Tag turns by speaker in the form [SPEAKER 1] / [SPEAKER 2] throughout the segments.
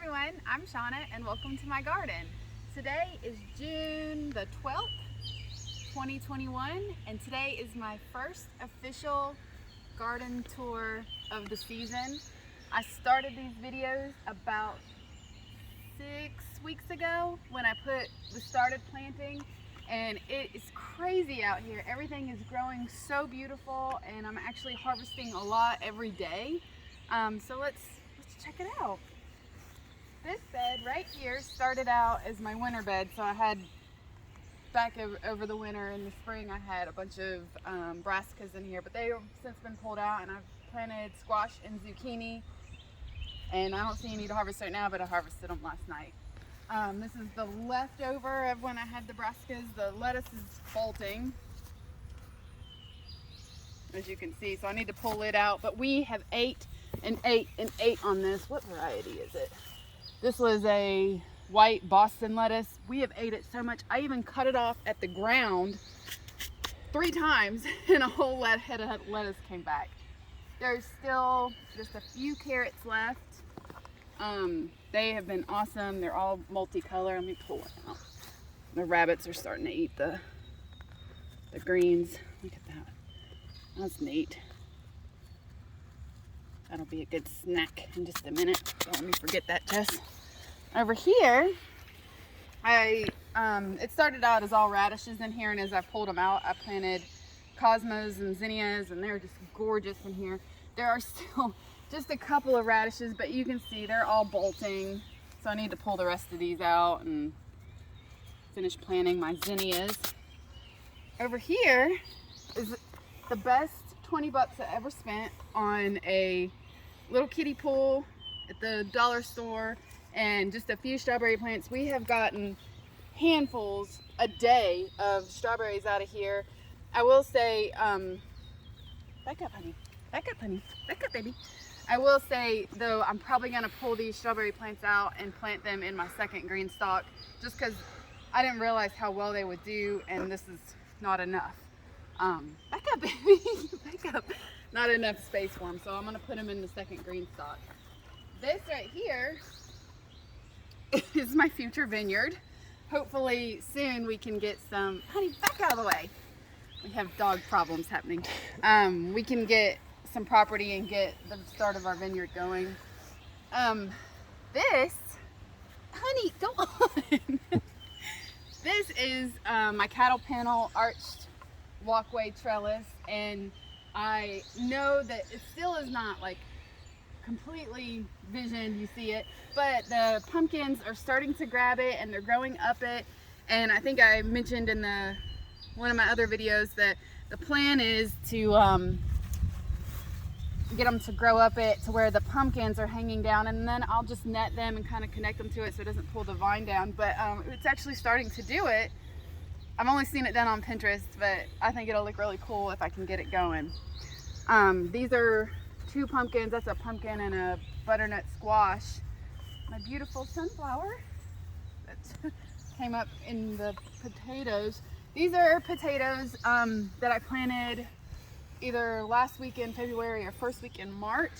[SPEAKER 1] everyone, I'm Shauna and welcome to my garden. Today is June the 12th, 2021, and today is my first official garden tour of the season. I started these videos about 6 weeks ago when I started planting, and it is crazy out here. Everything is growing so beautiful and I'm actually harvesting a lot every day. So let's check it out. This bed right here started out as my winter bed. So I had back over the winter in the spring, I had a bunch of brassicas in here, but they have since been pulled out, and I've planted squash and zucchini, and I don't see any to harvest right now, but I harvested them last night. This is the leftover of when I had the brassicas. The lettuce is bolting, as you can see, so I need to pull it out, but we have ate and ate and ate on this. What variety is it? This was a white Boston lettuce. We have ate it so much. I even cut it off at the ground 3 times and a whole head of lettuce came back. There's still just a few carrots left. They have been awesome. They're all multicolor. Let me pull it out. The rabbits are starting to eat the greens. Look at that. That's neat. That'll be a good snack in just a minute. Don't let me forget that, Jess. Over here, it started out as all radishes in here, and as I pulled them out, I planted cosmos and zinnias, and they're just gorgeous in here. There are still just a couple of radishes, but you can see they're all bolting, so I need to pull the rest of these out and finish planting my zinnias. Over here is the best 20 bucks I ever spent on a little kiddie pool at the dollar store and just a few strawberry plants. We have gotten handfuls a day of strawberries out of here. I will say, back up honey, back up honey, back up baby. I will say though, I'm probably gonna pull these strawberry plants out and plant them in my second green stalk, just because I didn't realize how well they would do, and this is not enough. Back up baby, back up. Not enough space for them, so I'm gonna put them in the second green stalk. This right here is my future vineyard. Hopefully soon we can get some, honey, back out of the way. We have dog problems happening. We can get some property and get the start of our vineyard going. This, honey, go on. This is my cattle panel arched walkway trellis, and I know that it still is not like completely visioned, you see it, but the pumpkins are starting to grab it and they're growing up it. And I think I mentioned in one of my other videos that the plan is to get them to grow up it to where the pumpkins are hanging down, and then I'll just net them and kind of connect them to it so it doesn't pull the vine down. But it's actually starting to do it. I've only seen it done on Pinterest, but I think it'll look really cool if I can get it going. These are 2 pumpkins. That's a pumpkin and a butternut squash. My beautiful sunflower that came up in the potatoes. These are potatoes that I planted either last week in February or first week in March.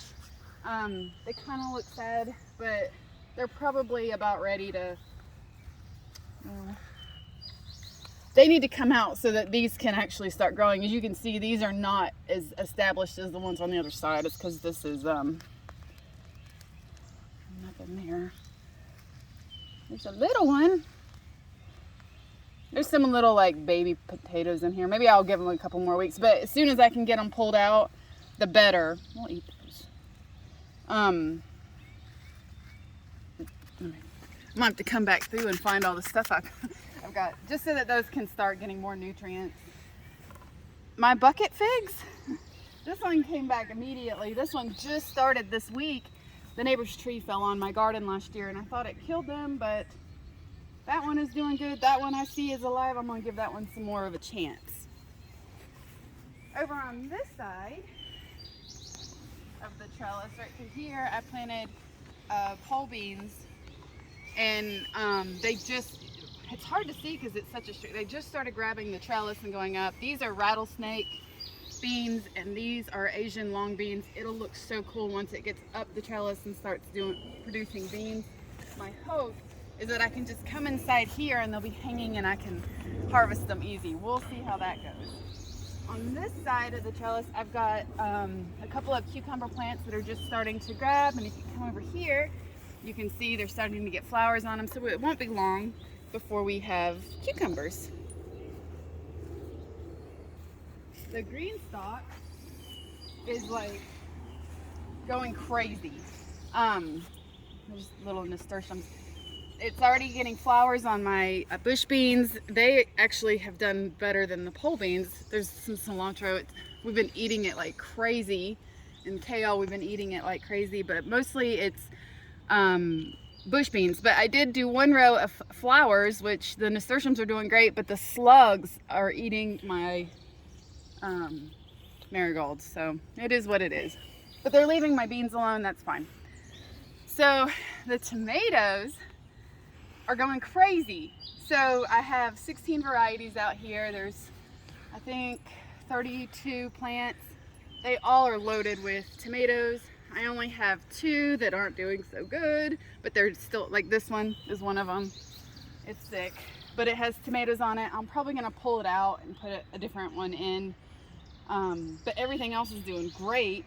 [SPEAKER 1] They kind of look sad, but they're probably about ready to, they need to come out so that these can actually start growing. As you can see, these are not as established as the ones on the other side. It's because this is nothing there. There's a little one. There's some little like baby potatoes in here. Maybe I'll give them a couple more weeks, but as soon as I can get them pulled out, the better. We'll eat those. I'm gonna have to come back through and find all the stuff I've got, just so that those can start getting more nutrients. My bucket figs, this one came back immediately. This one just started this week. The neighbor's tree fell on my garden last year and I thought it killed them, but that one is doing good. That one I see is alive. I'm gonna give that one some more of a chance. Over on this side of the trellis, right through here, I planted pole beans, and it's hard to see because it's such a straight, they just started grabbing the trellis and going up. These are rattlesnake beans, and these are Asian long beans. It'll look so cool once it gets up the trellis and starts producing beans. my hope is that I can just come inside here and they'll be hanging and I can harvest them easy. We'll see how that goes. On this side of the trellis, I've got a couple of cucumber plants that are just starting to grab, and if you come over here, you can see they're starting to get flowers on them, so it won't be long before we have cucumbers. The green stalk is like going crazy. There's little nasturtiums. It's already getting flowers on my bush beans. They actually have done better than the pole beans. There's some cilantro. We've been eating it like crazy. And kale, we've been eating it like crazy, but mostly it's bush beans. But I did do one row of flowers, which the nasturtiums are doing great, but the slugs are eating my marigolds. So it is what it is. But they're leaving my beans alone, that's fine. So the tomatoes are going crazy. So I have 16 varieties out here. There's, I think, 32 plants. They all are loaded with tomatoes. I only have 2 that aren't doing so good, but they're still, like this one is one of them. It's sick, but it has tomatoes on it. I'm probably gonna pull it out and put a different one in. But everything else is doing great.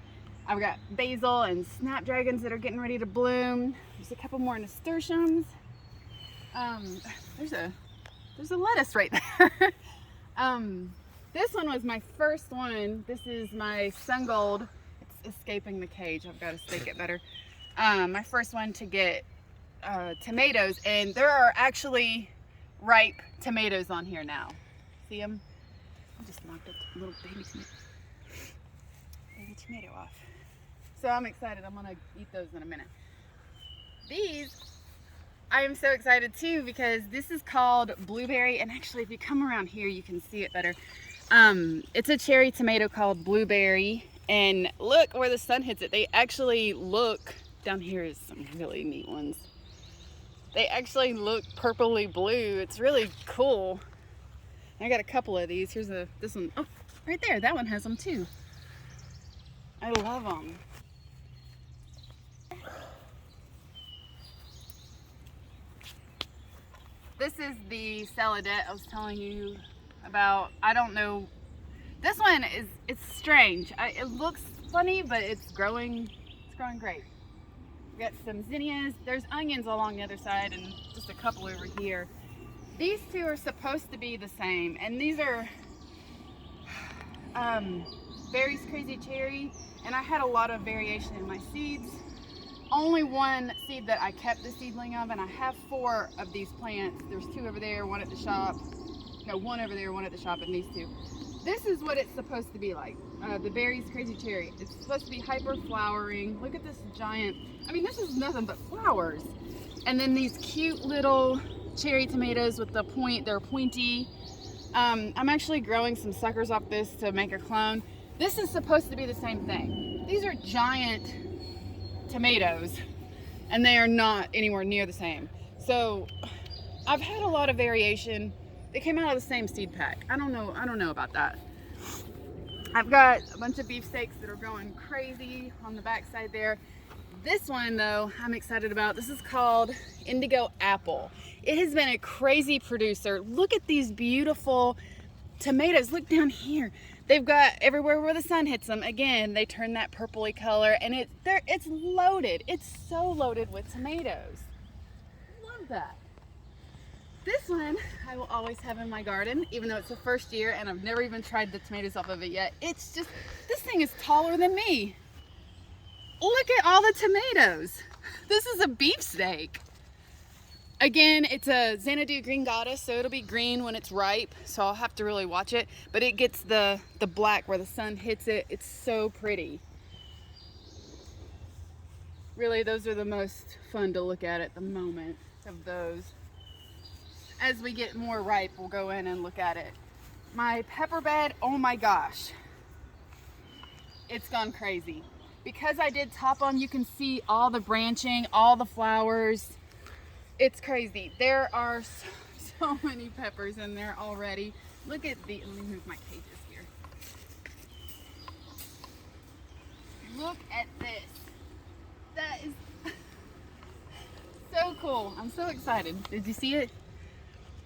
[SPEAKER 1] I've got basil and snapdragons that are getting ready to bloom. There's a couple more nasturtiums. There's a lettuce right there. This one was my first one. This is my sun gold. It's escaping the cage. I've got to stake it better. My first one to get tomatoes, and there are actually ripe tomatoes on here now. See them? I just knocked a little baby tomato off. So I'm excited. I'm gonna eat those in a minute. These, I am so excited too, because this is called blueberry, and actually if you come around here you can see it better. It's a cherry tomato called blueberry, and look where the sun hits it. They actually look, down here is some really neat ones. They actually look purpley blue. It's really cool. I got a couple of these. Here's this one. Oh, right there. That one has them too. I love them. This is the celadette I was telling you about. I don't know. This one it's strange. It looks funny, but it's growing great. We got some zinnias. There's onions along the other side and just a couple over here. These 2 are supposed to be the same, and these are Berry's Crazy Cherry, and I had a lot of variation in my seeds. Only one seed that I kept the seedling of, and I have 4 of these plants. There's 2 over there, 1 at the shop. No, 1 over there, 1 at the shop, and these 2. This is what it's supposed to be like. The Berry's Crazy Cherry. It's supposed to be hyper flowering. Look at this giant. I mean, this is nothing but flowers. And then these cute little cherry tomatoes with the point. They're pointy. I'm actually growing some suckers off this to make a clone. This is supposed to be the same thing. These are giant tomatoes, and they are not anywhere near the same. So I've had a lot of variation. They came out of the same seed pack. I don't know about that. I've got a bunch of beefsteaks that are going crazy on the back side there. This one though, I'm excited about. This is called Indigo Apple. It has been a crazy producer. Look at these beautiful tomatoes. Look down here. They've got everywhere where the sun hits them. Again, they turn that purpley color, and it's loaded. It's so loaded with tomatoes. Love that. This one I will always have in my garden, even though it's the first year and I've never even tried the tomatoes off of it yet. It's just, this thing is taller than me. Look at all the tomatoes. This is a beefsteak. Again, it's a Xanadu Green Goddess, so it'll be green when it's ripe, so I'll have to really watch it. But it gets the black where the sun hits it. It's so pretty. Really, those are the most fun to look at the moment of those. As we get more ripe, we'll go in and look at it. My pepper bed, oh my gosh. It's gone crazy. Because I did top on, you can see all the branching, all the flowers. It's crazy. There are so many peppers in there already. Look at the, let me move my cages here. Look at this. That is so cool. I'm so excited. Did you see it?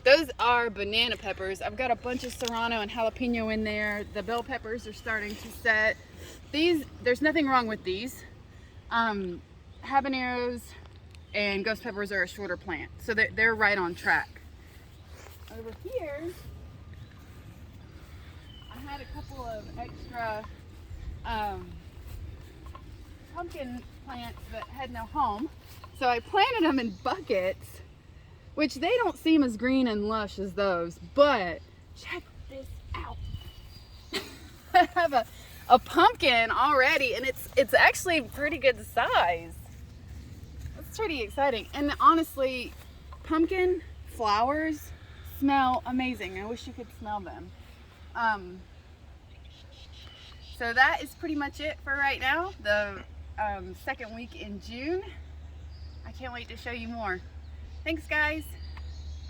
[SPEAKER 1] Those are banana peppers. I've got a bunch of serrano and jalapeno in there. The bell peppers are starting to set. These, there's nothing wrong with these. Habaneros and ghost peppers are a shorter plant, so they're right on track. Over here, I had a couple of extra pumpkin plants that had no home, so I planted them in buckets, which they don't seem as green and lush as those, but check this out. I have a pumpkin already, and it's actually pretty good size. It's pretty exciting. And honestly, pumpkin flowers smell amazing. I wish you could smell them. So that is pretty much it for right now. The second week in June. I can't wait to show you more. Thanks, guys.